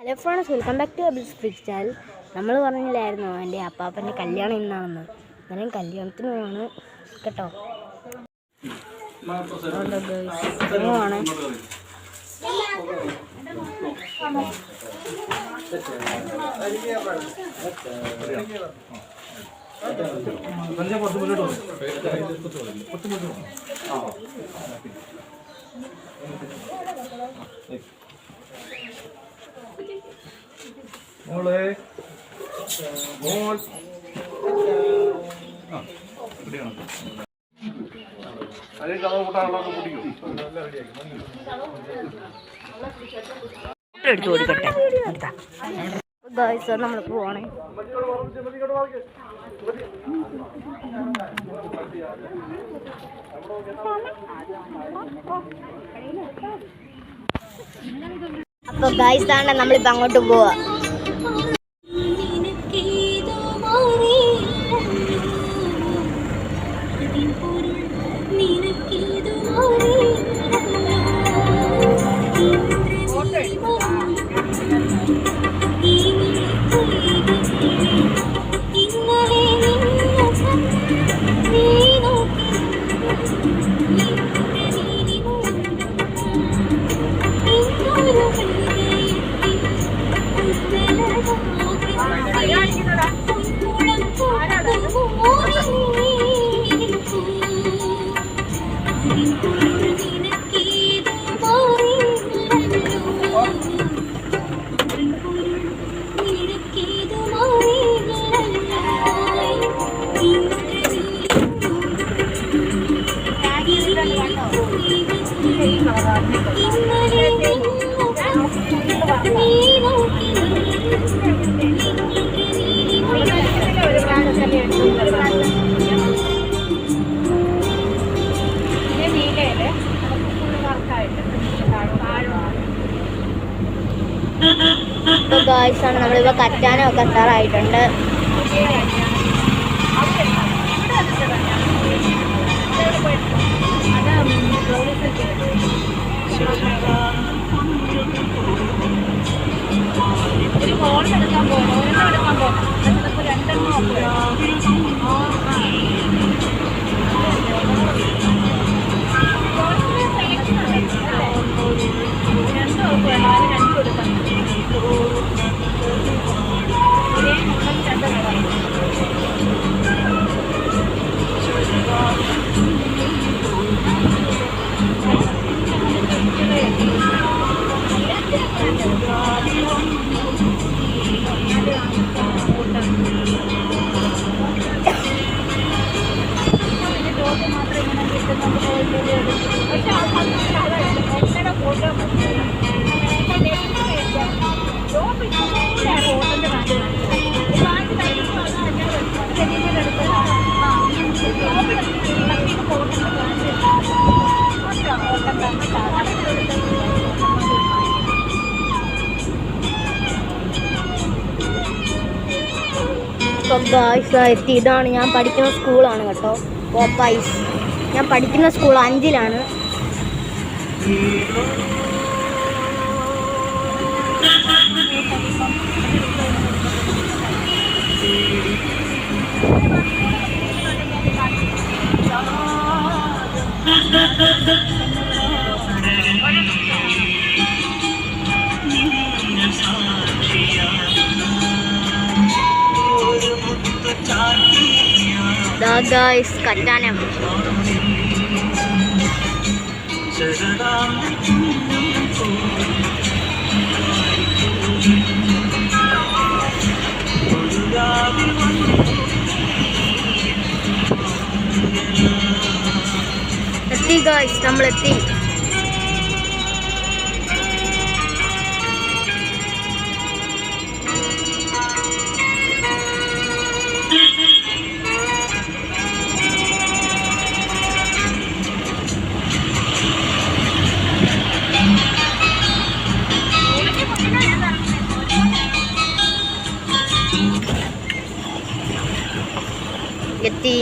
Hello friends, welcome back to Abel's Frix channel. നമ്മൾ പറഞ്ഞില്ലായിരുന്നു എൻ്റെ അപ്പാപ്പൻ്റെ കല്യാണം ഇന്നാണെന്ന്. അന്നേരം കല്യാണത്തിന് പോവാണ് കേട്ടോ. പോവാണ്. മോളെ മോൾ എടുത്തു കൊടുക്കട്ടെ. നമ്മൾ പോവാണേ. അപ്പൊ ഗായ്സ് താണ്ടെ നമ്മളിപ്പോ അങ്ങോട്ട് പോവാ. ഇപ്പോൾ ഗായ്സാണ് നമ്മളിപ്പോൾ കറ്റാനൊക്കെ എത്താറായിട്ടുണ്ട്. എത്തി. ഇതാണ് ഞാൻ പഠിക്കുന്ന സ്കൂളാണ് കേട്ടോ, പോപ്പൈസ്. ഞാൻ പഠിക്കുന്ന സ്കൂൾ 5-ലാണ്. ഗായ്സ് കറ്റാനം. എത്തി ഗായ്സ്, നമ്മളെത്തി. എത്തി.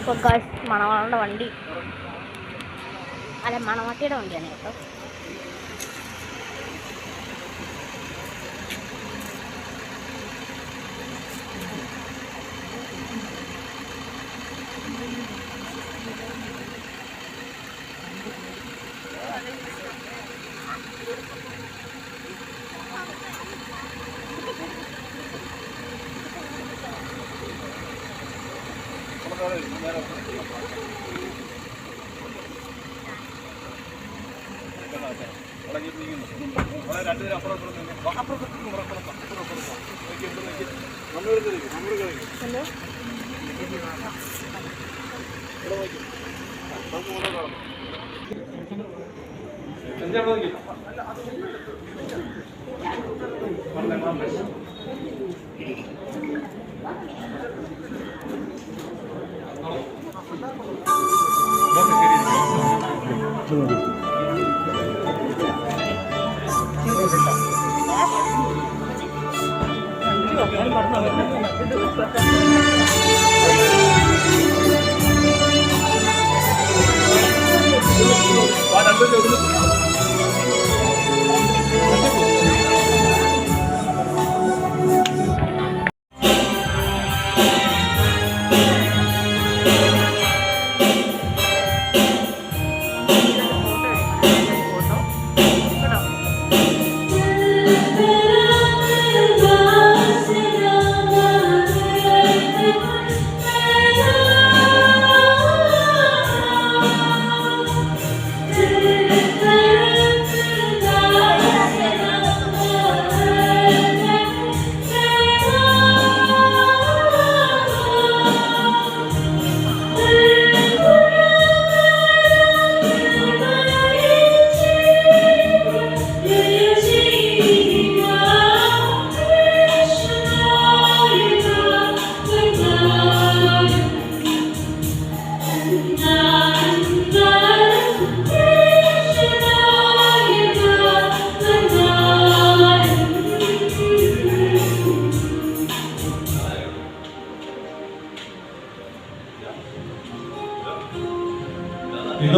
ഇപ്പോൾ ഗൾഫ് മണവാളുടെ വണ്ടി, അല്ല മണവാട്ടിയുടെ വണ്ടിയാണ് കേട്ടോ.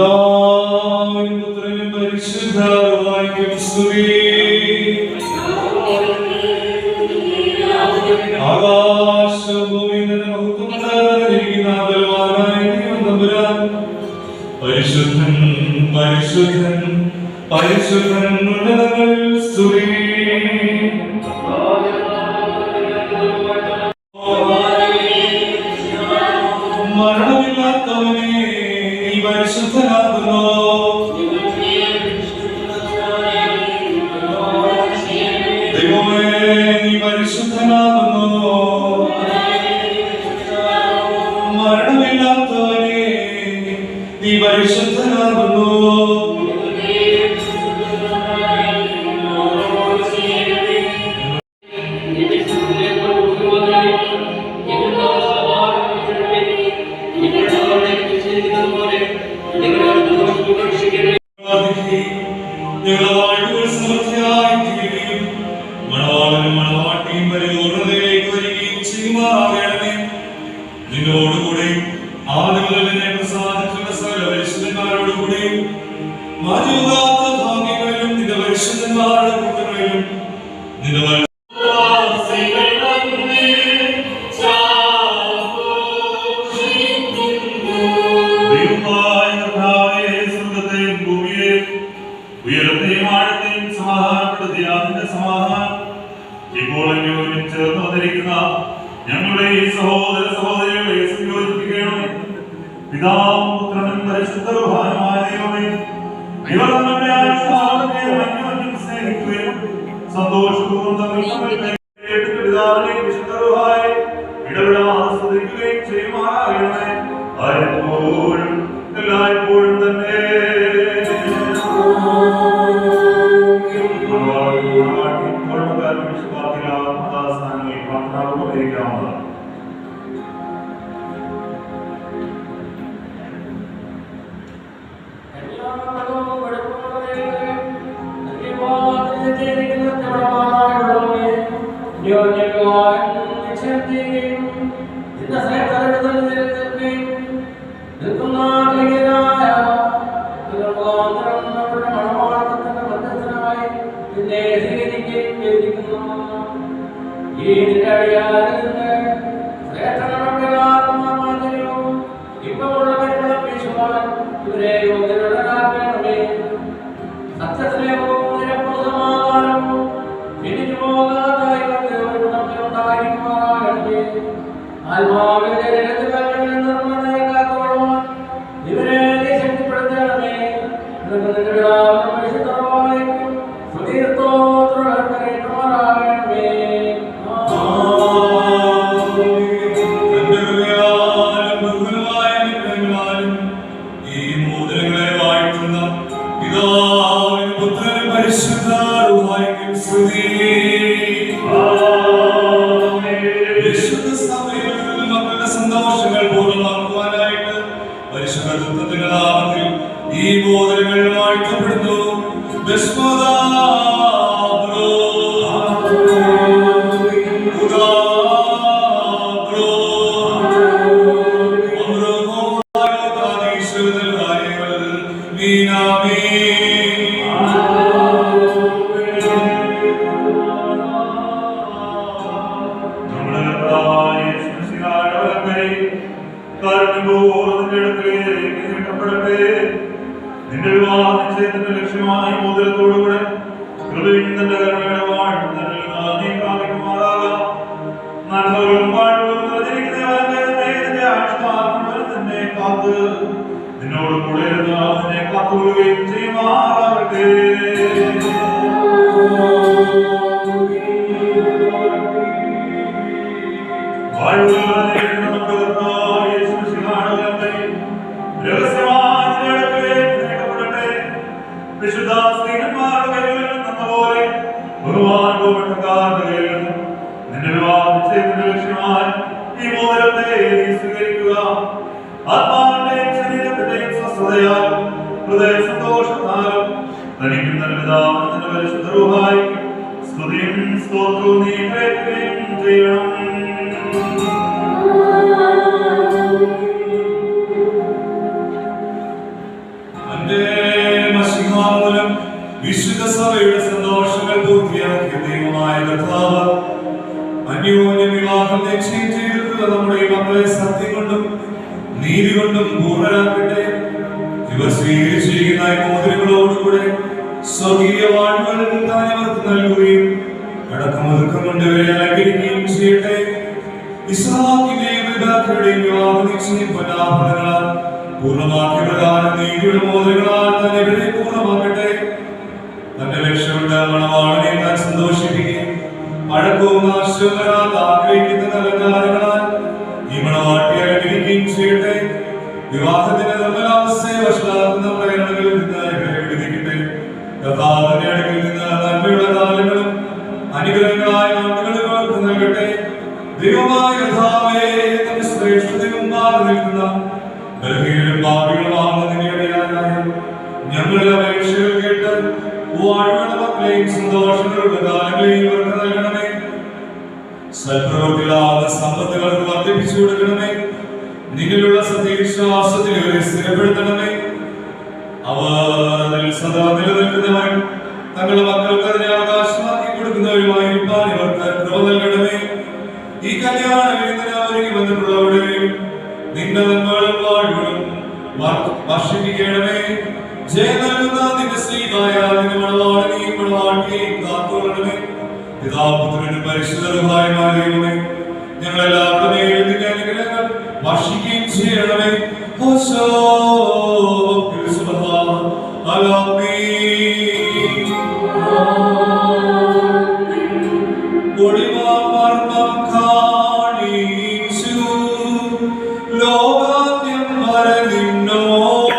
പിതാവിനും പുത്രനും പരിശുദ്ധാത്മാവിനും സ്തുതി. ആകാശഭൂമിയിൽ മഹത്വം നിറഞ്ഞിരിക്കുന്ന ബലവാനായ ദൈവം തമ്പുരാൻ പരിശുദ്ധൻ പരിശുദ്ധൻ പരിശുദ്ധൻ ഉന്നതങ്ങളിൽ സ്തുതി. മരണമില്ലാത്തവനെ നീ പരിശുദ്ധനാകുന്നു. ദൈവമേ നീ പരിശുദ്ധനാകുന്നു. മരണമില്ലാത്തവനെ നീ പരിശുദ്ധനാകുന്നു. മണവാളനും മണവാട്ടിയും പരിപൂർണതയിലേക്ക് വരികയും ചെയ്യുമാറാകണമേ. നിന്നോടുകൂടെയും ആദ്യമുതലിനെ പ്രസാദിക്കുന്ന സകല പരിശുദ്ധന്മാരോടുകൂടെയും മാറ്റിയുകാത്ത ഭാഗ്യങ്ങളിലും നിന്റെ പരിശുദ്ധന്മാരുടെ കൂട്ടങ്ങളിലും നിന്റെ ഉയരത്തെയും ആഴത്തെയും സമാധാനപ്പെടുത്തിയ അതിന്റെ സമാധാനം ഇപ്പോൾ അന്യോന്യം ചേർന്ന് വന്നിരിക്കുന്ന ഞങ്ങളുടെ ഈ സഹോദര സഹോദരികളെ സംയോജിപ്പിക്കണമേ. പിതാവും പുത്രനും പരിശുദ്ധമായ ദൈവമേ, ഇവർ തമ്മിലെ അന്യോന്യം സ്നേഹിക്കുകയും സന്തോഷപൂർവ്വം തമ്മിൽ പിതാവിനെ വിശുദ്ധരുമായി ഇടപെടാതെ ശ്രദ്ധിക്കുകയും ചെയ്യുമാറാകണമേ. എപ്പോഴും എല്ലായ്പ്പോഴും തന്നെ ഇപ്പമുള്ള പരിമളം വീശുവാൻ ഇവരെ യോഗ്യരാക്കണമേ. സത്യസ്നേഹവും നിരപ്പും സമാധാനവും പിരിഞ്ഞു പോകാത്ത ഇവർക്ക് ഒരു നമ്മെ ഉണ്ടായിരിക്കുമാറാകണമേ. ആത്മാവിന്റെ ജലത്തിൽ നിർമ്മലതയെ കാത്തുകൊള്ളുവാൻ ഇവരെ നീ ശക്തിപ്പെടുത്തണമേ. നിന്റെ പിതാവിനും പരിശുദ്ധമായിരിക്കും സ്തുതിസ്തോത്രം കരേറ്റുമാറാകണമേ. സന്തോഷങ്ങൾ പൂർണ്ണമാക്കുവാനായിട്ട് പരിശുദ്ധ നാമത്തിൽ ഈ ബോധനങ്ങൾ വാഴ്ത്തപ്പെടുന്നു. നിന്റെ വിവാഹനിശ്ചയത്തിന്റെ ലക്ഷ്യമായി മോതിരത്തോടുകൂടെ കൃപയും നിന്റെ കരുണയുടെ വാഴ്ത്തുന്നതിൽ നീ കാണിക്കുമാറാകാം. നന്മകളും വാഴ്വുകളും നിറഞ്ഞിരിക്കുന്ന ആത്മാക്കൾ തന്നെ കാത്ത് നിന്നോട് കൂടെ നിന്നെ കാത്തുകൊള്ളുകയും ചെയ്യുമാറാകട്ടെ. വിശുദ്ധ സ്ത്രീകന്മാരുടെ കയ്യിൽ നിന്നപോലെ ബഹുമാനപ്പെട്ടക്കാരുടെ കയ്യിൽ നിന്റെ വിവാഹനിശ്ചയത്തിന്റെ ലക്ഷ്യമായി ഈ മോതിരത്തെ സ്വീകരിക്കുക. ആത്മാവിന്റെയും ശരീരത്തിന്റെയും സ്വസ്ഥതയാലും ഹൃദയ സന്തോഷത്താലും തനിക്കും തന്റെ പിതാവിനും തന്റെ പരിശുദ്ധ റൂഹായിക്കും സ്തുതിയും സ്തോത്രവും നീ കേൾക്കുകയും ചെയ്യണം. വിശുദ്ധ സഭയുടെ സന്തോഷങ്ങൾ പൂർത്തിയാക്കിയ ദൈവമായ കർത്താവ് അന്യോന്യ വിവാഹം നിശ്ചയം ചെയ്തിട്ടുള്ള നമ്മുടെ മക്കളെ സത്യം കൊണ്ടും നീതി കൊണ്ടും പൂർണ്ണരാക്കട്ടെ. ഇവർ സ്വീകരിച്ചിരിക്കുന്ന മോതിരങ്ങളോടുകൂടെ സ്വർഗീയ വാഴ്വുകൾ താൻ ഇവർക്ക് നൽകുകയും അടക്കമൊതുക്കം കൊണ്ട് ഇവരെ അലങ്കരിക്കുകയും ചെയ്യട്ടെ. ഇസ്ഹാക്കിന്റെയും ഇബ്രാഹിമിന്റെയും വിവാഹ നിശ്ചയം പൊന്നാഭരണങ്ങളാൽ പൂർണ്ണമാക്കിയ പ്രകാരം നീതിയുടെ മോതിരങ്ങളാൽ താൻ ഇവരെ പൂർണ്ണമാക്കട്ടെ. തന്റെ ലക്ഷ്യമുള്ള മണവാളനെ താൻ സന്തോഷിപ്പിക്കുകയും അഴക്കവും നാശവും വരാതെ ആഗ്രഹിക്കുന്ന അലങ്കാരങ്ങളാൽ ഈ മണവാട്ടിയെ അലങ്കരിക്കുകയും ചെയ്യട്ടെ. വിവാഹത്തിന്റെ നിർമ്മലാവസ്ഥയെ വഷളാക്കുന്ന പ്രേരണകളിൽ നിന്ന് ഇവരെ വിടുവിക്കട്ടെ. കർത്താവിന്റെ അടുക്കിൽ നിന്ന് നന്മയുള്ള കാലങ്ങളും അനുഗ്രഹങ്ങളായ ആണ്ടുകളും അവർക്ക് നൽകട്ടെ. ദൈവമായ കർത്താവേ, തന്റെ ശ്രേഷ്ഠതയും മാറി നിൽക്കുന്ന ബലഹീനരും പാപികളുമാകുന്ന നിങ്ങളുടെ ഞങ്ങളുടെ അപേക്ഷകൾ കേട്ട് വാഴ്വയുടെ മക്കളെയും സന്തോഷങ്ങളുടെ കാലങ്ങളെയും ഇവർക്ക് നൽകണമേ. സൽപ്രവൃത്തികളാകുന്ന സമ്പത്തുകൾക്ക് വർദ്ധിപ്പിച്ചു കൊടുക്കണമേ. നിന്നിലുള്ള സത്യവിശ്വാസത്തിൽ ഇവരെ സ്ഥിരപ്പെടുത്തണമേ. അവർ അതിൽ സദാ നിലനിൽക്കുന്നവരും തങ്ങളുടെ മക്കൾക്ക് അതിനെ അവകാശമാക്കി കൊടുക്കുന്നവരുമായിരിക്കാൻ ഇവർക്ക് കൃപ നൽകണമേ. ഈ കല്യാണ വിരുന്നിന് ഒരുങ്ങി വന്നിട്ടുള്ളവരുടെയും നിന്റെ നന്മകളും വാഴ്വുകളും വർഷിപ്പിക്കണമേ. ജയം നൽകുന്ന നിന്റെ സ്ത്രീയായ നിന്റെ മണവാളനെയും മണവാട്ടിയെയും കാത്തുകൊള്ളണമേ. പിതാപുത്രനും പരിശുദ്ധരുമായ ദൈവമേ, ഞങ്ങളെല്ലാവരുടെ മേലും നിന്റെ അനുഗ്രഹങ്ങൾ വർഷിക്കുകയും ചെയ്യണമേ. ലോകാന്ത്യം വരെ നിന്നോട്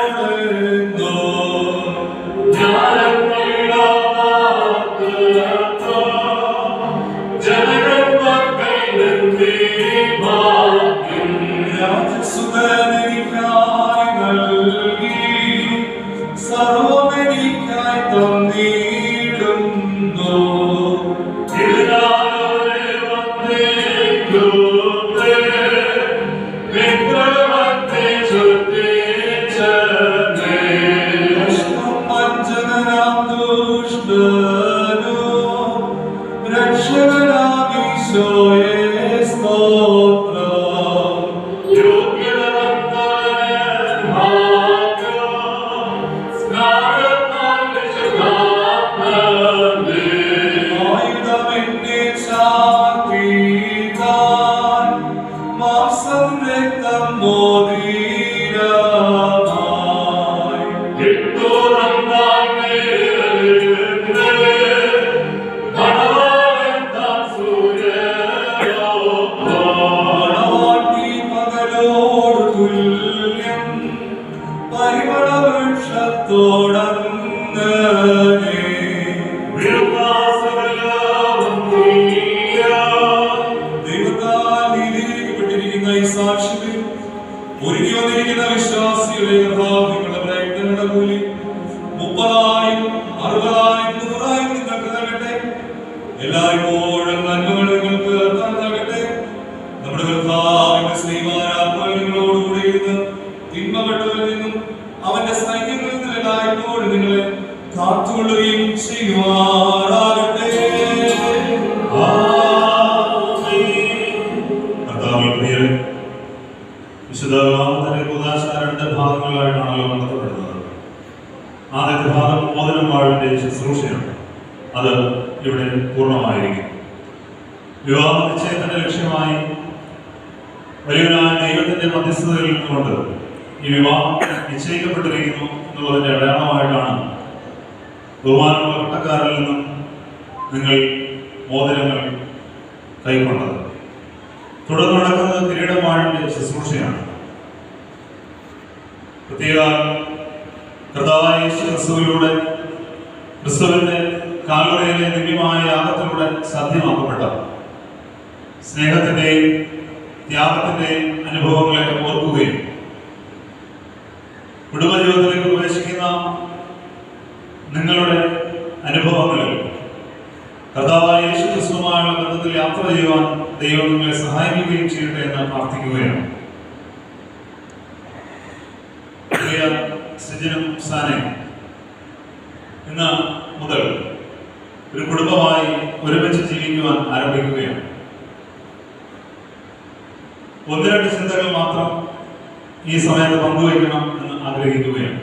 Ioe stotram, ioe രക്തം മോദീരമായി ഇട്ടു നന്നായി മണവാളൻ താൻ സൂര്യനോപ്പം. മണവാട്ടി പകലോട് തുല്യം പരിമളവൃക്ഷത്തോടങ്ങനെ വിരുന്നാസകലവും തുല്യ. ദൈവത്താൽ നീതീകരിക്കപ്പെട്ടിരിക്കുന്ന ഈ സാക്ഷ്യത്തിൽ ഒരുങ്ങി വന്നിരിക്കുന്ന വിശ്വാസിയുടെ നിങ്ങളുടെ പ്രയത്നങ്ങളുടെ കൂലി 30,000, 60,000, 100,000 നിങ്ങൾക്ക് നൽകട്ടെ. എല്ലായ്പ്പോഴും നന്മകൾ നിങ്ങൾക്ക് നൽകട്ടെ. നമ്മുടെ കർത്താവിന്റെ ശ്രീമാരാത്മാവ് നിങ്ങളോടുകൂടി ഇരുന്ന് തിന്മപ്പെട്ടവരിൽ നിന്നും അവന്റെ സൈന്യങ്ങളിൽ നിന്ന് എല്ലായ്പ്പോഴും നിങ്ങളെ കാത്തുകൊള്ളുകയും ചെയ്യുമാറാകട്ടെ. കർത്താവിൽ പ്രിയരെ, വിശുദ്ധ കൂദാശ 2 ഭാഗങ്ങളായിട്ടാണല്ലോ നടത്തപ്പെടുന്നത്. ആദ്യത്തെ ഭാഗം മോതിരം വാഴിന്റെ ശുശ്രൂഷയാണ്. അത് ഇവിടെ പൂർണ്ണമായിരിക്കും. വിവാഹ നിശ്ചയത്തിന്റെ ലക്ഷ്യമായി വലിയവനായ ദൈവത്തിന്റെ മധ്യസ്ഥതയിൽ നിന്നുകൊണ്ട് ഈ വിവാഹം നിശ്ചയിക്കപ്പെട്ടിരിക്കുന്നു എന്നുള്ളതിന്റെ അടയാളമായിട്ടാണ് ബഹുമാനമുള്ള പട്ടക്കാരിൽ നിന്നും നിങ്ങൾ മോതിരങ്ങൾ കൈക്കൊണ്ടത്. തുടർന്ന് നടക്കുന്നത് കിരീടം വാഴിന്റെ ശുശ്രൂഷയാണ്. പ്രത്യേക കർത്താവായ യേശു ക്രിസ്തുവിലൂടെ, ക്രിസ്തുവിന്റെ കാൽവറിയിലെ ദിവ്യമായ യാഗത്തിലൂടെ സാധ്യമാക്കപ്പെട്ട സ്നേഹത്തിന്റെയും ത്യാഗത്തിന്റെയും അനുഭവങ്ങളെ ഓർക്കുകയും കുടുംബജീവിതത്തിലേക്ക് പ്രവേശിക്കുന്ന നിങ്ങളുടെ അനുഭവങ്ങളിൽ കർത്താവായ യേശു ക്രിസ്തുവുമായുള്ള ബന്ധത്തിൽ യാത്ര ചെയ്യുവാൻ ദൈവം നിങ്ങളെ സഹായിക്കുകയും ചെയ്യട്ടെ എന്ന് പ്രാർത്ഥിക്കുകയാണ്. പ്രിയ സിജിനും സാനയും ഇന്ന് മുതൽ ഒരു കുടുംബമായി ഒരുമിച്ച് ജീവിക്കുവാൻ ആരംഭിക്കുകയാണ്. 1-2 ചിന്തകൾ മാത്രം ഈ സമയത്ത് പങ്കുവയ്ക്കണം എന്ന് ആഗ്രഹിക്കുകയാണ്.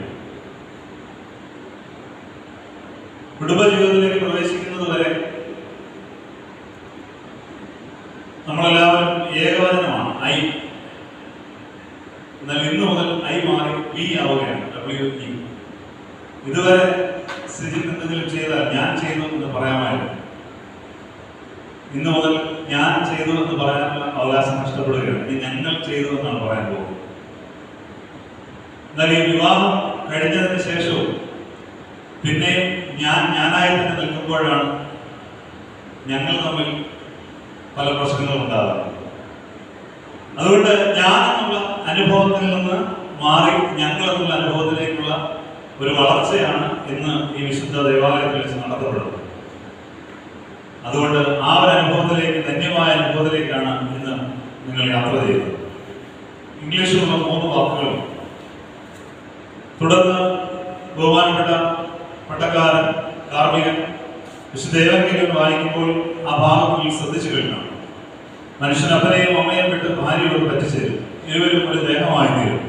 കുടുംബജീവിതത്തിലേക്ക് പ്രവേശിക്കുന്നത് വരെ നമ്മളെല്ലാവരും ഏകവചനമാണ് ഐ. എന്നാൽ ഇന്നു മുതൽ ഐ മാറി വി ആവുകയാണ്, WE. ഇതുവരെ സ്ഥിതി എന്തെങ്കിലും ചെയ്താൽ ഞാൻ ചെയ്തു എന്ന് പറയാമായിരുന്നു. ഇന്നു മുതൽ ഞാൻ ചെയ്തു എന്ന് പറയാനുള്ള അവകാശം നഷ്ടപ്പെടുകയാണ്. ഇനി ഞങ്ങൾ ചെയ്തു എന്നാണ് പറയാൻ പോകുന്നത്. എന്നാൽ ഈ വിവാഹം കഴിഞ്ഞതിന് ശേഷവും പിന്നെ ഞാനായി തന്നെ നിൽക്കുമ്പോഴാണ് ഞങ്ങൾ തമ്മിൽ പല പ്രശ്നങ്ങളും ഉണ്ടാകുന്നത്. അതുകൊണ്ട് ഞാൻ എന്നുള്ള അനുഭവത്തിൽ നിന്ന് മാറി ഞങ്ങൾ എന്നുള്ള അനുഭവത്തിലേക്കുള്ള ഒരു വളർച്ചയാണ് ഇന്ന് ഈ വിശുദ്ധ ദേവാലയത്തിൽ വെച്ച് നടത്തപ്പെടുന്നത്. അതുകൊണ്ട് ആ ഒരു അനുഭവത്തിലേക്ക്, ധന്യമായ അനുഭവത്തിലേക്കാണ് ഇന്ന് നിങ്ങൾ യാത്ര ചെയ്യുന്നത്. ഇംഗ്ലീഷിലുള്ള 3 വാക്കുകളും തുടർന്ന് ബഹുമാനപ്പെട്ട പട്ടക്കാരൻ, കാർമികൻ വിശുദ്ധേവങ്കിലും വായിക്കുമ്പോൾ ആ ഭാഗത്തിൽ ശ്രദ്ധിച്ചു കഴിഞ്ഞാൽ മനുഷ്യൻ അപ്പനെയും അമ്മയും വിട്ട് ഭാര്യയോട് പറ്റിച്ചേരും, ഇരുവരും ഒരു ദേഹമായി തീരും.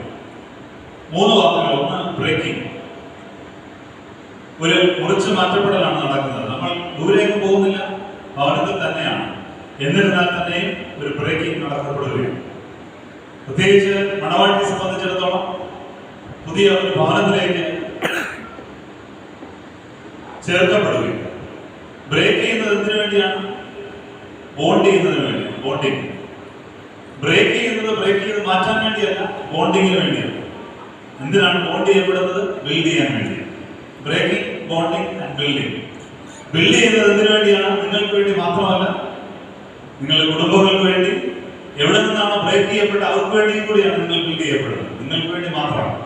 3 വാക്കുകൾ. ഒന്ന് ബ്രേക്കിംഗ്, ഒരു മുറിച്ച് മാറ്റപ്പെടലാണ് നടക്കുന്നത്. നമ്മൾ ദൂരേക്ക് പോകുന്നില്ല, ഭവനത്തിൽ തന്നെയാണ്. എന്നിരുന്നാൽ തന്നെയും ഒരു ബ്രേക്കിംഗ് നടത്തപ്പെടുകയാണ്. പ്രത്യേകിച്ച് മണവാട്ടിയെ സംബന്ധിച്ചിടത്തോളം പുതിയ ഒരു ഭവനത്തിലേക്ക് ചേർക്കപ്പെടുകയും. ബ്രേക്ക് ചെയ്യുന്നത് എന്തിനു വേണ്ടിയാണ്? ബോണ്ട് ചെയ്യുന്നതിന് വേണ്ടിയാണ്. ബോണ്ടിങ്. ബ്രേക്ക് ചെയ്ത് മാറ്റാൻ വേണ്ടിയല്ല, ബോണ്ടിങ്ങിന് വേണ്ടിയാണ്. എന്തിനാണ് ബോണ്ട് ചെയ്യപ്പെടുന്നത്? ബിൽഡ് ചെയ്യാൻ വേണ്ടിയാണ്. Breaking, bonding and building. Build ചെയ്യുന്നത് എന്തിനു വേണ്ടിയാണ്? നിങ്ങൾക്ക് വേണ്ടി മാത്രമല്ല, നിങ്ങളുടെ കുടുംബങ്ങൾക്ക് വേണ്ടി. എവിടെ നിന്നാണ് ബ്രേക്ക് ചെയ്യപ്പെട്ട അവർക്ക് വേണ്ടിയും കൂടിയാണ് നിങ്ങൾ ബിൽഡ് ചെയ്യപ്പെടുന്നത്. നിങ്ങൾക്ക് വേണ്ടി മാത്രമാണ്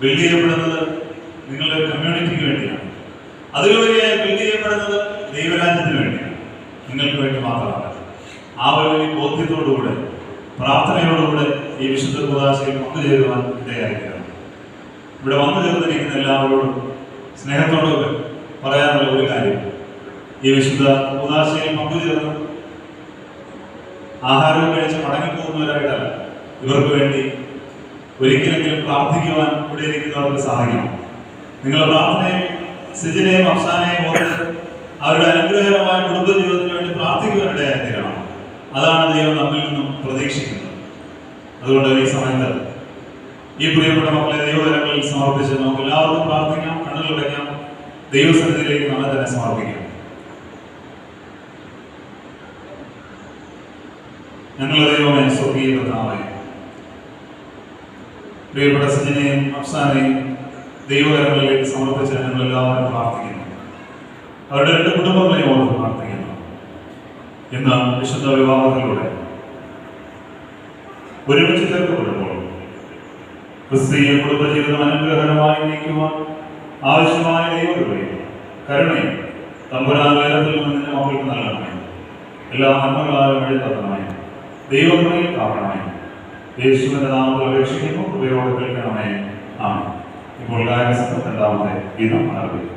ബിൽഡ് ചെയ്യപ്പെടുന്നത്. നിങ്ങളുടെ കമ്മ്യൂണിറ്റിക്ക് വേണ്ടിയാണ്. അതിലുപരിയായി ബിൽഡ് ചെയ്യപ്പെടുന്നത് ദൈവരാജ്യത്തിന് വേണ്ടിയാണ്, നിങ്ങൾക്ക് വേണ്ടി മാത്രമല്ല. ആ ഒരു ബോധ്യത്തോടുകൂടെ, പ്രാർത്ഥനയോടുകൂടെ ഈ വിശുദ്ധ കൂദാശയിൽ പങ്കുചേരുവാൻ ഇടയായിരിക്കണം. ഇവിടെ വന്നു ചേർന്നിരിക്കുന്ന എല്ലാവരോടും സ്നേഹത്തോടുകൂടെ പറയാനുള്ള ഒരു കാര്യം, ഈ വിശുദ്ധ കൂദാശയിൽ പങ്കുചേർന്ന് ആഹാരം കഴിച്ച് മടങ്ങിപ്പോകുന്നവരായിട്ടല്ല, ഇവർക്ക് വേണ്ടി ഒരിക്കലെങ്കിലും പ്രാർത്ഥിക്കുവാൻ ഇവിടെ ഇരിക്കുന്നവർക്ക് സാധിക്കണം. നിങ്ങളുടെ പ്രാർത്ഥനയും സിജിനെയും അഫ്സാനെയും ഓർത്ത് അവരുടെ അനുഗ്രഹകരമായ കുടുംബ ജീവിതത്തിന് വേണ്ടി പ്രാർത്ഥിക്കുവാനിടയായി തീരണം. അതാണ് ദൈവം നമ്മിൽ നിന്നും പ്രതീക്ഷിക്കുന്നത്. അതുകൊണ്ട് ഈ സമയത്ത് ഈ പ്രിയപ്പെട്ട മക്കളെ ദൈവകരങ്ങളിൽ സമർപ്പിച്ച് നമുക്ക് എല്ലാവർക്കും പ്രാർത്ഥിക്കാം, കണ്ണുകളടയ്ക്കാം, ദൈവസന്നിധിയിലേക്ക് നമ്മെ തന്നെ സമർപ്പിക്കാം. ഞങ്ങളുടെ ദൈവമേ, സ്വർഗീയ പിതാവേ, പ്രിയപ്പെട്ട സജ്ജനെയും അഫ്സാനെയും ദൈവകരങ്ങളിലേക്ക് സമർപ്പിച്ച് ഞങ്ങൾ എല്ലാവരും പ്രാർത്ഥിക്കുന്നു. അവരുടെ 2 കുടുംബങ്ങളെയും ഓർത്ത് പ്രാർത്ഥിക്കുന്നു. ഇന്ന് വിശുദ്ധ വിവാഹത്തിലൂടെ ഒരുമിച്ച് ചേർക്കപ്പെടുമ്പോൾ ക്രിസ്തീയ കുടുംബജീവിതം അനുഗ്രഹകരമായി നയിക്കുവാൻ ആവശ്യമായ ദൈവകൃപയും കരുണയും തമ്പുരാൻ ഉയരത്തിൽ നിന്ന് നിന്റെ മക്കൾക്ക് നൽകണമേ. എല്ലാ നന്മകളാലും വഴിതരണമേ, ദൈവകൃപയിൽ കാരണമേ. യേശുവിന്റെ നാമത്തിൽ അപേക്ഷിക്കുന്നു, കൃപയോടെ കേൾക്കണമേ. ആമേൻ. ഇപ്പോൾ ഗായകസംഘം 2ാമത്തെ ഗീതം ആരംഭിക്കും.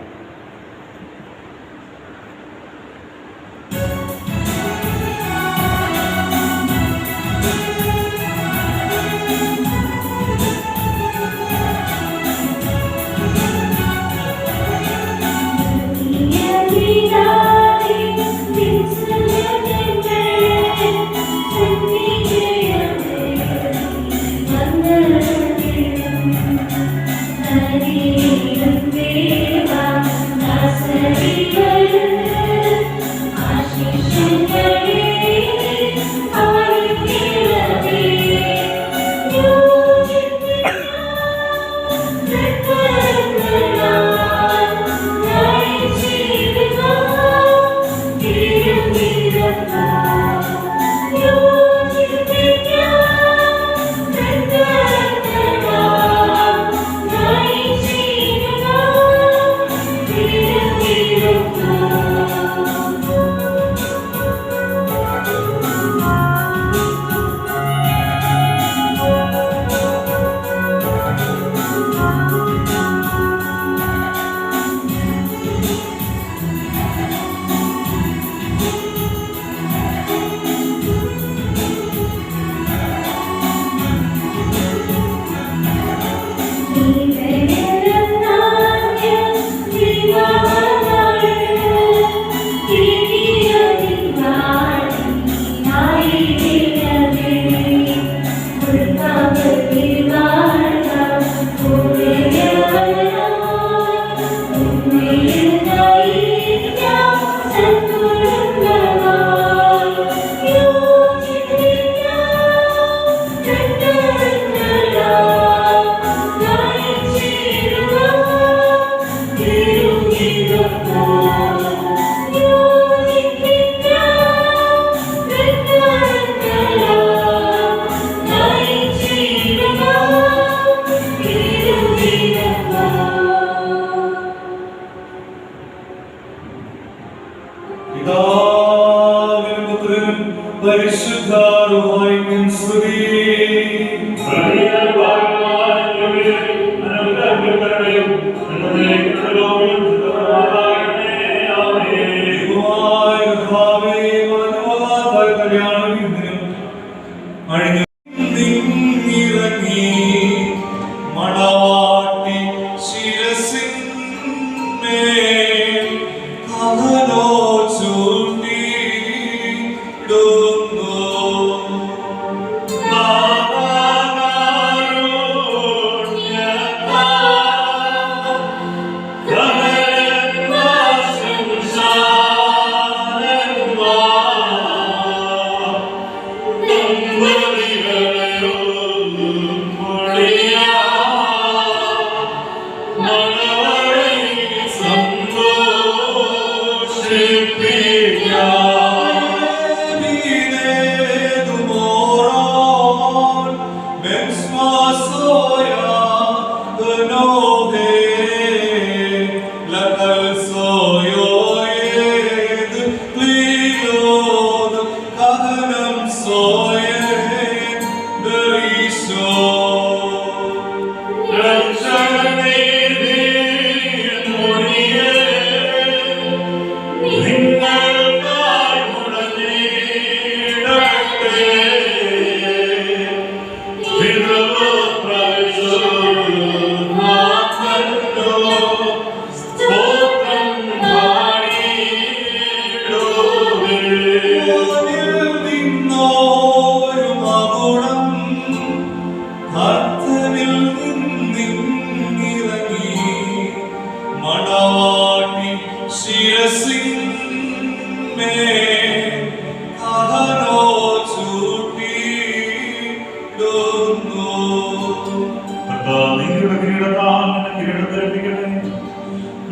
നിങ്ങളുടെ കിരീടത്താൽ കിരീടം ധരിപ്പിക്കട്ടെ.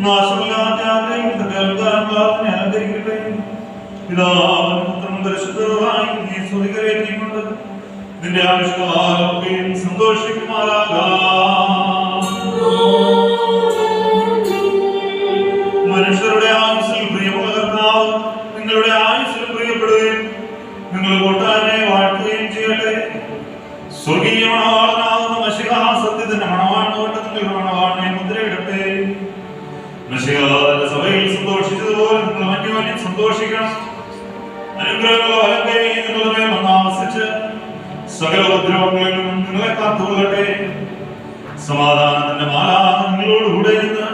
നാശമില്ലാത്ത ആഗ്രഹിക്കുന്ന കേൾക്കാനെ അലങ്കരിക്കട്ടെ. പിതാവിനും പുത്രനും പരിശുദ്ധരുമായി നീ സ്തുതികരേറ്റിക്കൊണ്ട് നിന്റെ ആവിഷ്കാരമൊക്കെയും സന്തോഷിക്കുമാറാകാം. മനുഷ്യരുടെ ആയുസ്സിൽ പ്രിയമുള്ള കർത്താവ് നിങ്ങളുടെ ആയുസ്സിൽ പ്രിയപ്പെടുകയും നിങ്ങൾ കൂട്ടാനെ വാഴ്ത്തുകയും ചെയ്യട്ടെ. സ്വർഗീയ മണവാളനാകുന്ന മശിഹാ സത്യത്തിന്റെ മണവാളിനോട്ട് നിങ്ങളുടെ മണവാളിനെ മുദ്രയിടട്ടെ. മശിഹാ തന്റെ സഭയിൽ സന്തോഷിച്ചതുപോലെ നിങ്ങൾ അന്യോന്യം സന്തോഷിക്കണം. അനുഗ്രഹങ്ങളോ അലങ്കരി നിങ്ങളുടെ മേൽ വന്നാവസിച്ച് സകല ഉപദ്രവങ്ങളിലും നിങ്ങളെ കാത്തുകൊള്ളട്ടെ. സമാധാനത്തിന്റെ മാലാഖ നിങ്ങളോടുകൂടെ ഇരുന്ന്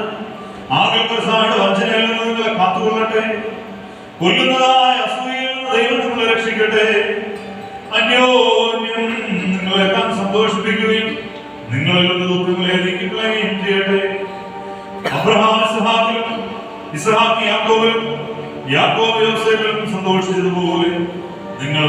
ആകൽക്കസാട് വഞ്ചനയിൽ നിന്ന് നിങ്ങളെ കാത്തുകൊള്ളട്ടെ. കൊല്ലുന്നതായ അസൂയയിൽ നിന്ന് ദൈവം നിങ്ങളെ രക്ഷിക്കട്ടെ. അന്യോന്യം നിങ്ങളെ താൻ സന്തോഷിപ്പിക്കുകയും നിങ്ങളിൽ നിന്ന് ദുഃഖങ്ങളെ നീക്കിക്കളയുകയും ചെയ്യട്ടെ. അബ്രഹാം ഇസ്ഹാക്ക് യാക്കോബിലും യാക്കോബ് യോസേഫിലും സന്തോഷിച്ചതുപോലെ നിങ്ങൾ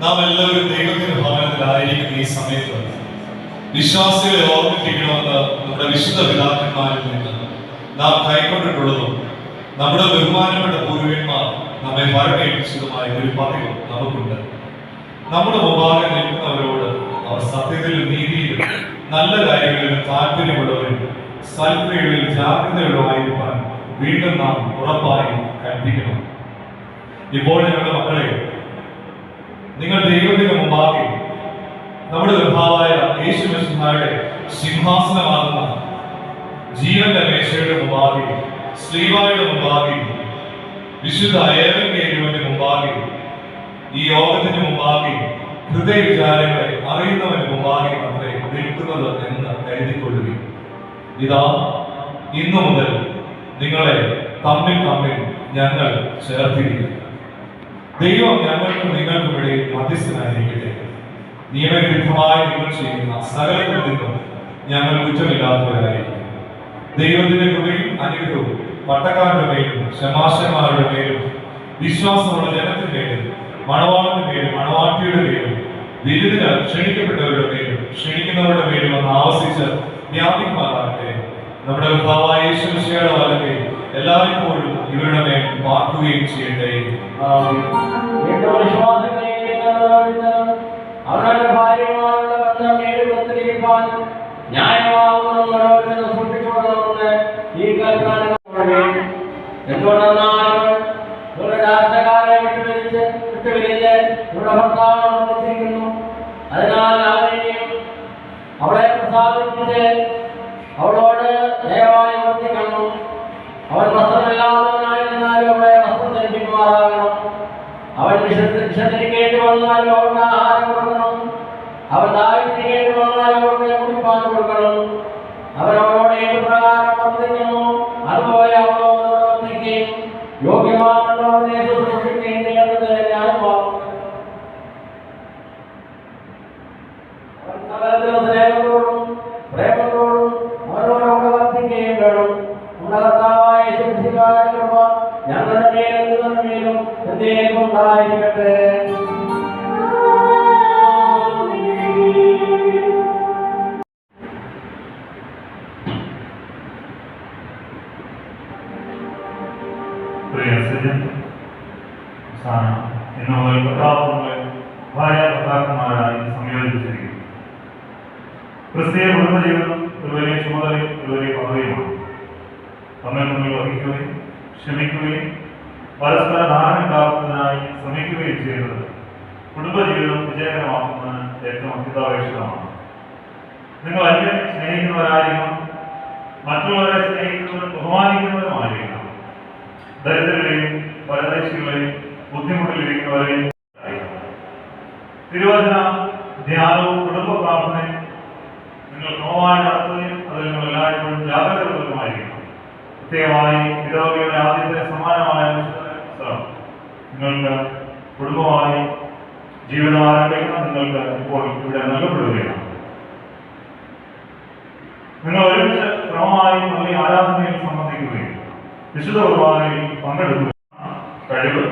നാം എല്ലാവരും ദൈവത്തിന്റെ ഭവനത്തിലായിരിക്കുന്ന ഈ സമയത്ത് വിശ്വാസികളെ ഓർമ്മിപ്പിക്കണമെന്ന് നമ്മുടെ വിശുദ്ധ പിതാക്കന്മാരിൽ നിന്ന് നാം കൈക്കൊണ്ടിട്ടുള്ളതും നമ്മുടെ ബഹുമാനപ്പെട്ട പൂർവികന്മാർ നമ്മെ ഭരണേൽപ്പിച്ചതുമായ ഒരു പതിവ് നമുക്കുണ്ട്. നമ്മുടെ മുമ്പാകെ നിൽക്കുന്നവരോട് അവർ സത്യത്തിലും നീതിയിലും നല്ല കാര്യങ്ങളിലും താല്പര്യമുള്ളവരും സൽക്രിയകളിൽ ജാഗ്രതയുള്ളവരായിരിക്കാൻ വീണ്ടും നാം ഉറപ്പായി കൽപ്പിക്കണം. ഇപ്പോൾ ഞങ്ങളുടെ മക്കളെ, നിങ്ങൾ ദൈവത്തിന് മുമ്പാകെ നമ്മുടെ കർത്താവായ യേശുമിശിഹായുടെ സിംഹാസനമാകുന്ന ജീവന്റെ മേശയുടെ മുമ്പാകെ, ശ്ലീവായുടെ മുമ്പാകെ, വിശുദ്ധ ഏവന്റെ മുമ്പാകെ, ഈ യോഗത്തിന് മുമ്പാകെ, ഹൃദയ വിചാരങ്ങളെ അറിയുന്നവന് മുമ്പാകെ അത്രേ നിൽക്കുന്നത് എന്ന് എഴുതിക്കൊള്ളുക. ഇതാ ഇന്നു മുതൽ നിങ്ങളെ തമ്മിൽ ഞങ്ങൾ ചേർത്തിരിക്കുന്നു. ദൈവം ഞങ്ങൾക്കും നിങ്ങൾക്കും ഇടയിൽ മധ്യസ്ഥനായിരിക്കട്ടെ. നിയമവിരുദ്ധമായി നിങ്ങൾ ചെയ്യുന്ന സകലത്തിൽ നിന്നും ഞങ്ങൾ കുറ്റമില്ലാത്തവരായിരിക്കും. ദൈവത്തിന്റെ കൃപയും അനുഗ്രഹവും പട്ടക്കാരുടെ മേലും ശമാശന്മാരുടെ മേലും വിശ്വാസമുള്ള ജനത്തിന്റെ മേലും മണവാളന്റെ പേരും മണവാട്ടിയുടെ പേരും വിരുദിന് ക്ഷണിക്കപ്പെട്ടവരുടെ പേരും ക്ഷണിക്കുന്നവരുടെ പേരും ഒന്ന് ആവസിച്ച് വ്യാപിക്കുമാറാകട്ടെ. നമ്മുടെ കർത്താവായ യേശു മിശിഹായുടെ വലത്തെ എല്ലായ്പ്പോഴും ഇവരുടെ മേൽ വാക്കുകയും ചെയ്യട്ടെ. അവരുടെ ഭാര്യമാരുടെ ബന്ധം നേരിടുവാൻ ന്യായമാവുന്ന സൂക്ഷിച്ചുകൊള്ളണമെന്ന് ഈ കൽപ്പന എന്തുകൊണ്ടെന്നാൽ ഇവരുടെ രാഷ്ട്രക്കാരെ വിട്ടുപിരിച്ച് ഇവരുടെ ഭർത്താവ് വന്നിരിക്കുന്നു. അതിനാൽ അവരെയും അവളെ പ്രസാദിപ്പിച്ച് അവളോട് ദയവായി വർത്തിക്കണം. അവൻ വസ്ത്രമില്ലാത്തവനായിരുന്നാലും അവളെ വസ്ത്രം ധരിപ്പിക്കുമാറാകണം. അവൻ വിശന്നിരിക്കേണ്ടി വന്നാലും അവർക്ക് ആഹാരം കൊടുക്കണം. അവൻ ദാഹിച്ചിരിക്കേണ്ടി വന്നാലും അവർക്ക് കുടിപ്പാൻ കൊടുക്കണം. അവൻ അവളോട് ഏത് പ്രകാരം വർത്തിക്കണമോ അതുപോലെ അവളോട് വർത്തിക്കുകയും യോഗ്യമാണെന്നവരെ ശുശ്രൂഷിക്കുകയും ചെയ്യേണ്ടത് ന്യായമാകും. അവൻ സകലത്തിലും സ്നേഹത്തോടും പ്രേമത്തോടും അവരോട് വർത്തിക്കുകയും വേണം. നമ്മുടെ കർത്താവായ യേശുമിശിഹായുടെ കൃപ ഞങ്ങളുടെ മേലും എന്നേക്കും ഉണ്ടായിരിക്കട്ടെ. ഇന്ന് മുതൽ കർത്താവുകളെ ഭാര്യ ഭർത്താക്കന്മാരായി സംയോജിപ്പിച്ചിരിക്കുന്നു. ക്രിസ്തീയ കുടുംബജീവിതം ഒരു വലിയ ചുമതലയും ഒരു വലിയ പദവിയുമാണ്. തമ്മിൽ വഹിക്കുകയും ക്ഷമിക്കുകയും പരസ്പര ധാരണ ഉണ്ടാക്കുന്നതിനായി ശ്രമിക്കുകയും ചെയ്യുന്നത് കുടുംബജീവിതം വിജയകരമാക്കുന്നതിന് ഏറ്റവും അത്യന്താപേക്ഷിതമാണ്. നിങ്ങൾ അന്യം സ്നേഹിക്കുന്നവരായിരിക്കണം, മറ്റുള്ളവരെ സ്നേഹിക്കുന്നവരും ബഹുമാനിക്കുന്നവരുമായിരിക്കണം. ദരിദ്രരെയും പരദേശികളെയും ബുദ്ധിമുട്ടിലിരിക്കുന്നവരെയും തിരുവചന ധ്യാനവും കുടുംബ പ്രാർത്ഥനയും നിങ്ങൾ ക്രമമായി നടത്തുകയും അതിൽ നിങ്ങൾ എല്ലായ്പ്പോഴും ജാഗ്രതയുള്ളവരുമായിരിക്കണം. പ്രത്യേകമായി ഇടവകയുടെ ആദ്യത്തെ സമാനമായ പുസ്തകം നിങ്ങൾക്ക് കുടുംബമായി ജീവിതം ആരംഭിക്കണം. നിങ്ങൾക്ക് ഇപ്പോൾ ഇവിടെ നൽകപ്പെടുകയാണ്. നിങ്ങൾ ഒരുമിച്ച് ക്രമമായി പള്ളി ആരാധനയിൽ സംബന്ധിക്കുകയും വിശുദ്ധ കുർബാനയിൽ പങ്കെടുക്കുകയും കഴിവ്,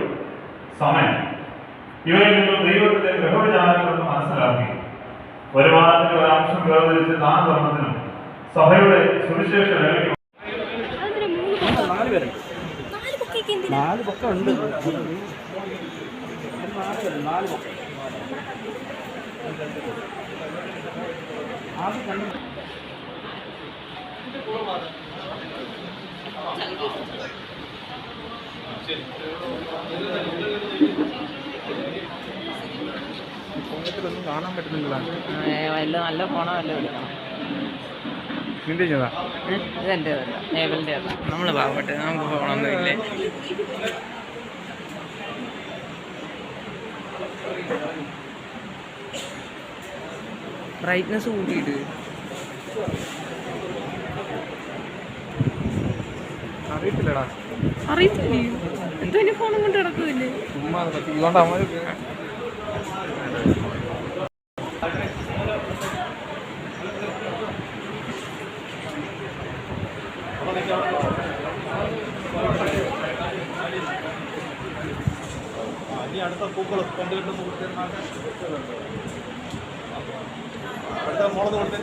സമയം ഇവയിൽ നിങ്ങൾ ദൈവത്തിന്റെ ഗ്രഹവിചാരങ്ങളെന്ന് മനസ്സിലാക്കി വരുമാനത്തിന്റെ ഒരംശം വേർതിരിച്ച് ദാനധർമ്മത്തിനും സഭയുടെ സുവിശേഷ വേലയ്ക്കും കാണാൻ പറ്റുന്നില്ല. നല്ല ഫോണോ വല്ല വിളിക്കണം. നിന്റെ ചെയ്താ ഇതെൻ്റെ നേബലിൻ്റെ നമ്മൾ പാവട്ടെ, നമുക്ക് ഫോണൊന്നും ഇല്ലേ. ബ്രൈറ്റ്നസ് കൂട്ടിയിട്ട് അറിയത്തില്ലടാ. അറിയത്തില്ലേ എന്തോ എൻ്റെ ഫോണും കൊണ്ട് കിടക്കുന്നില്ലേ. ചുമ്മാ ഇതുകൊണ്ട് അമ്മ അടുത്ത പൂക്കൾ കൊണ്ടുകിട്ടുന്ന അടുത്ത മോളത് കൊടുത്ത്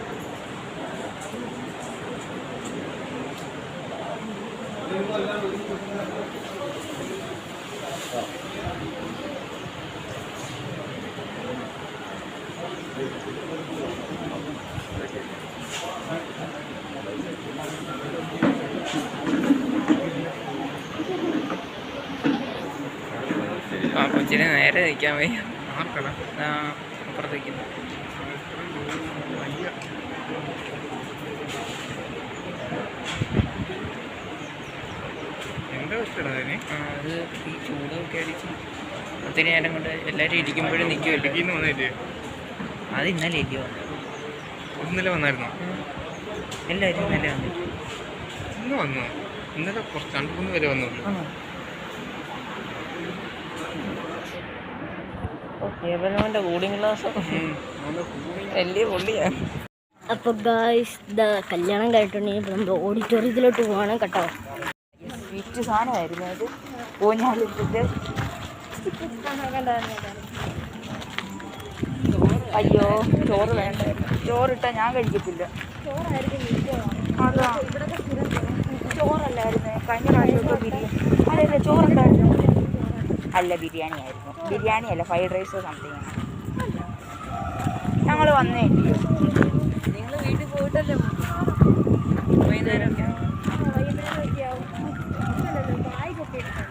കൊച്ചിനെ നേരെ നിൽക്കാൻ വയ്യ. അപ്പുറത്തേക്ക് അത് ഈ ചൂടൊക്കെ അടിച്ച് ഒത്തിരി നേരം കൊണ്ട് എല്ലാവരും ഇരിക്കുമ്പോഴും നിൽക്കുമല്ലോ. വന്നിട്ട് അത് ഇന്നലെ ഇല്ലയോ? ഇന്നലെ വന്നായിരുന്നോ? എല്ലാവരും ഇന്നലെ വന്നിട്ട് ഇന്ന് വന്നോ? ഇന്നലെ കുറച്ച് 2-3 പേരെ വന്നുള്ളൂ. കേബിളിൻ്റെ കൂളിംഗ് ഗ്ലാസ് വലിയ പൊള്ളിയാണ്. അപ്പോൾ ഗായ്സ് കല്യാണം കഴിഞ്ഞിട്ടുണ്ടെങ്കിൽ ഇപ്പോൾ നമ്മൾ ഓഡിറ്റോറിയത്തിലോട്ട് പോകണം കേട്ടോ. സ്വീറ്റ് സാധനമായിരുന്നു അത്. ഊഞ്ഞാലിട്ടിട്ട് അയ്യോ ചോറ് വേണ്ട, ചോറിട്ടാ ഞാൻ കഴിക്കത്തില്ല. അതാ ചോറല്ലായിരുന്നു കഴിഞ്ഞ പ്രാവശ്യമൊക്കെ ബിരിയാണി. അല്ലല്ല ചോറുണ്ടായിരുന്നു. അല്ല ബിരിയാണി ആയിരുന്നു. ബിരിയാണി അല്ല, ഫ്രൈഡ് റൈസ് സംതിങ് ആണ്. ഞങ്ങൾ വന്നേ ഇല്ലയോ. നിങ്ങൾ വീട്ടിൽ പോയിട്ടല്ലേ വൈകുന്നേരം വൈകുന്നേരമൊക്കെ ആവും. ബാഗൊക്കെ ഇട്ടുണ്ട്.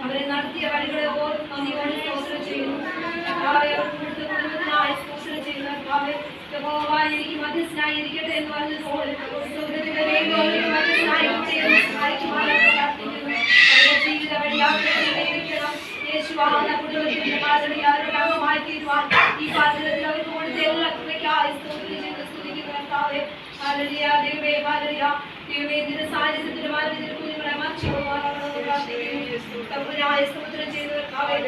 അവരെ നടത്തിയ വഴികളെ ഓർത്ത് നന്ദിയോടെ സ്തോത്രം ചെയ്യുന്നു. എനിക്ക് മധ്യസ്ഥനായിരിക്കട്ടെ എന്ന് പറഞ്ഞപ്പോൾ ജീവിത വഴിയാക്കണം. യേശുവാകുന്ന കുടുംബത്തിന്റെ മാതൃക അവരുടെ അംഗമായി തീരുവാൻ ഈ പാത്രത്തിൽ അവർക്ക് കൊടുത്ത എല്ലാ കൃപയ്ക്കായി സ്തോത്രം ചെയ്ത് സ്തുതിക്കുന്ന കർത്താവേ. ഹല്ലേലൂയ. ദൈവമേ ഹല്ലേലൂയ. ദൈവമേ നിന്റെ സാന്നിധ്യത്തിന്റെ മാർഗ്ഗത്തിൽ കുഞ്ഞുങ്ങളെ മറിച്ചുകൊള്ളുവാനാണെന്ന് പ്രാർത്ഥിക്കുന്നു. തമ്പുരാനായ സ്തോത്രം ചെയ്തു കർത്താവേ.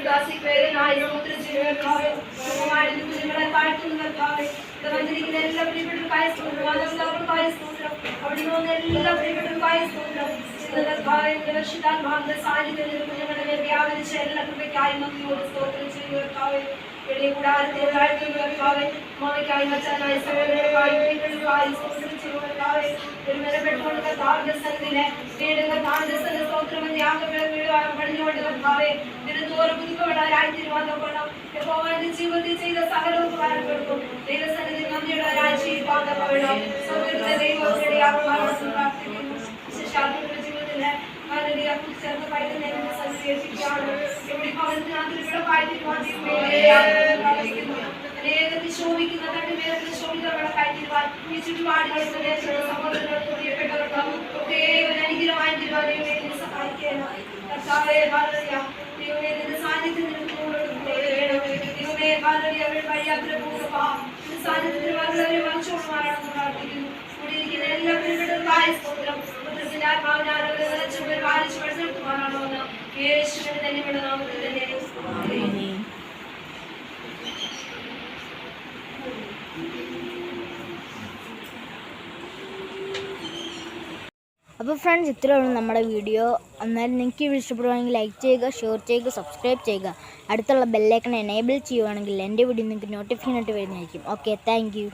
ദാസിവേദനായ സ്തോത്രം ചെയ്തു കർത്താവേ. സുഖമായിട്ട് കുഞ്ഞുങ്ങളെ താഴ്ത്തുന്ന കർത്താവേ. വന്നിരിക്കുന്ന എല്ലാ പ്രിയപ്പെട്ടവർക്കായ സ്തോത്രം. മാതാപിതാക്കൾക്കായ സ്തോത്രം. അവിടെ നിന്ന് എല്ലാ പ്രിയപ്പെട്ടവർക്കായ സ്തോത്രം. സാന്നിധ്യത്തിൽ കുഞ്ഞുങ്ങളുടെ മേൽ വ്യാപരിച്ച എല്ലാ കൃപയ്ക്കായി നന്ദിയോട് സ്തോത്രം ചെയ്തു കർത്താവേ. വെളിയ കൂടാരത്തെ താഴ്ത്തുന്ന കർത്താവേ. മാമയ്ക്കായി മച്ചാനായി സഹോദരനായി കുഞ്ഞുങ്ങൾക്കായി സ്തോത്രം ചെയ്തു കർത്താവേ. ഒരു മെനപ്പെട്ടുകൊണ്ട് കർത്താവിന്റെ സന്നിധിയിലെ വീടും കർത്താവിന്റെ സന്നിധി സ്തോത്രമെന്ന് യാഗങ്ങളെ വീഴുവാൻ പണിഞ്ഞുകൊണ്ട് കർത്താവേ. ദിനത്തോറും പുതുക്കപ്പെടാനായി തീരുമാനപ്പെടണം. യഹോവയുടെ ജീവിതത്തിൽ ചെയ്ത സകലവും ഉപകാരപ്പെടും. ദൈവസന്നിധി നന്ദിയുടെ രാജ്യം വേണം. സൗകര്യത്തെ ദൈവത്തിന്റെ യാഗമാണെന്ന് പ്രാർത്ഥിക്കുന്നു. ശാസ്ത്രത്തിന്റെ ജീവിതത്തിലെ ചേർന്ന് പഠിക്കുന്നതിന്റെ സന്ദേശിക്കുകയാണ്. എവിടെ ഭവനത്തിനകത്ത് പ്രാർത്ഥിക്കുന്നു. അനേകത്തിൽ ശോഭിക്കുന്ന തട്ടുമേലത്തിൽ ശോഭിതവരുടെ കയറ്റിടുവാൻ ഈ ചുറ്റുപാടുകളിൽ സഹോദരങ്ങൾക്ക് പ്രിയപ്പെട്ടവർക്കും ഒക്കെ ഒരു അനുഗ്രഹമായി തീരുവാൻ സഹായിക്കണം. കർത്താവേ ഹല്ലേലൂയ. ദൈവമേ നിന്റെ സാന്നിധ്യം ദൈവമേ ഹല്ലേലൂയ. അവരുടെ വഴിയാത്ര പോകുക സാന്നിധ്യത്തിൽ വന്നവരെ മറിച്ചോടുവാനാണെന്ന് പ്രാർത്ഥിക്കുന്നു. കൂടിയിരിക്കുന്ന എല്ലാ പ്രിയപ്പെട്ടവർക്കായ സ്തോത്രം. പുത്രത്തിന്റെ ആത്മാവിനാൽ അവരെ നിറച്ചുകൊണ്ട് പാലിച്ചു വഴിനിർത്തുവാനാണോ എന്ന് യേശുവിന്റെ തന്നെയുള്ള നാമത്തിൽ തന്നെ. അപ്പോൾ ഫ്രണ്ട്സ്, ഇത്രയുള്ളൂ നമ്മുടെ വീഡിയോ. എന്നാലും നിങ്ങൾക്ക് ഈ വീഡിയോ ഇഷ്ടപ്പെടുവാണെങ്കിൽ ലൈക്ക് ചെയ്യുക, ഷെയർ ചെയ്യുക, സബ്സ്ക്രൈബ് ചെയ്യുക. അടുത്തുള്ള ബെല്ലൈക്കൺ എനേബിൾ ചെയ്യുവാണെങ്കിൽ എൻ്റെ വീഡിയോ നിങ്ങൾക്ക് നോട്ടിഫിക്കേഷൻ ആയിട്ട് വരുന്നതായിരിക്കും. Okay, thank you.